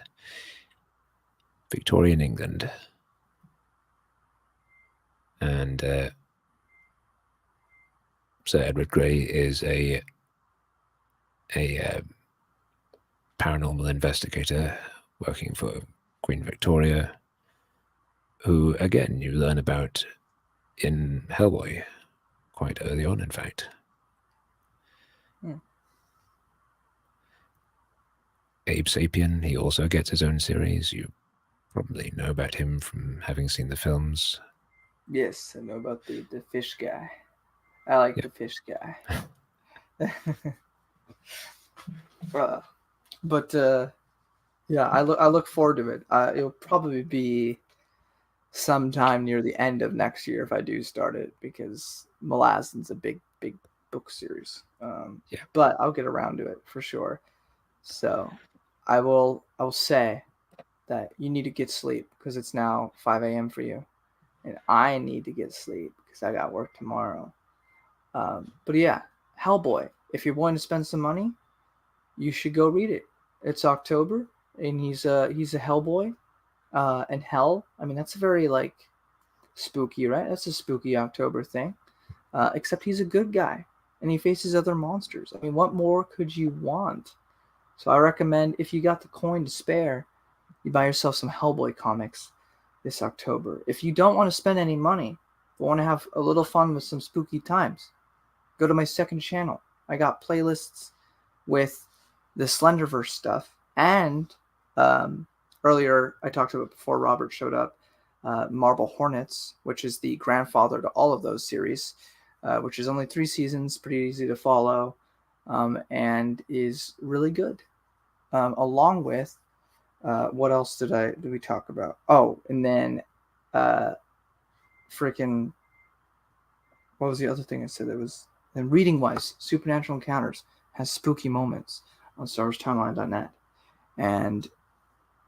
Speaker 5: Victorian England. And Sir Edward Grey is a paranormal investigator working for Queen Victoria, who, again, you learn about in Hellboy quite early on, in fact. Abe Sapien, he also gets his own series. You probably know about him from having seen the films.
Speaker 1: Yes, I know about the fish guy. I like the fish guy. But yeah, I look forward to it. It'll probably be sometime near the end of next year if I do start it, because Malazan's a big book series.
Speaker 5: Yeah.
Speaker 1: But I'll get around to it for sure. So I will say that you need to get sleep because it's now 5 a.m. for you, and I need to get sleep because I got work tomorrow. But yeah, Hellboy. If you're willing to spend some money, you should go read it. It's October, and he's a Hellboy, and hell. I mean, that's a very like spooky, right? That's a spooky October thing. Except he's a good guy, and he faces other monsters. I mean, what more could you want? So I recommend, if you got the coin to spare, you buy yourself some Hellboy comics this October. If you don't want to spend any money, but want to have a little fun with some spooky times, go to my second channel. I got playlists with the Slenderverse stuff, and earlier I talked about before Robert showed up, Marble Hornets, which is the grandfather to all of those series, which is only 3 seasons, pretty easy to follow, and is really good. Along with what else did we talk about? Oh, and then freaking what was the other thing I said? It was, and reading wise, Supernatural Encounters has spooky moments on StarWarsTimeline.net, and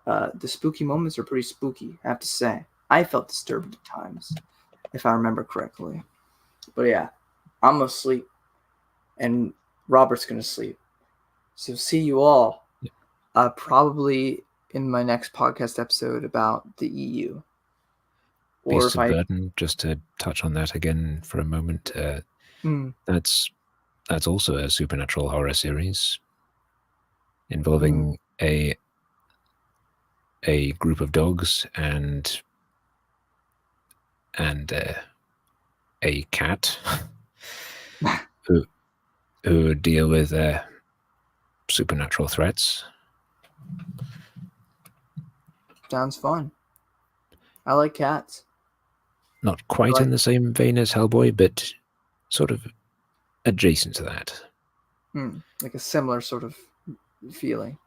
Speaker 1: the spooky moments are pretty spooky, I have to say. I felt disturbed at times, if I remember correctly. But yeah, I'm gonna sleep, and Robert's gonna sleep. So see you all probably in my next podcast episode about the EU. Or
Speaker 5: Beasts
Speaker 1: if
Speaker 5: of Burden, just to touch on that again for a moment, that's also a supernatural horror series involving a group of dogs and a cat who deal with supernatural threats.
Speaker 1: sounds fun. I like cats.
Speaker 5: Not quite in the same vein as Hellboy, but sort of adjacent to that.
Speaker 1: Like a similar sort of feeling.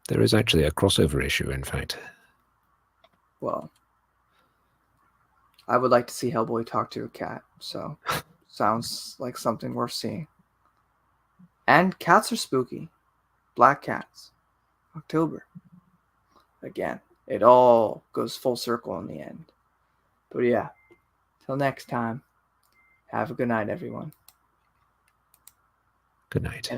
Speaker 5: There is actually a crossover issue, in fact.
Speaker 1: Well, I would like to see Hellboy talk to a cat, so sounds like something worth seeing. And cats are spooky. Black cats. October. Again, it all goes full circle in the end. But yeah, till next time, have a good night, everyone.
Speaker 5: Good night.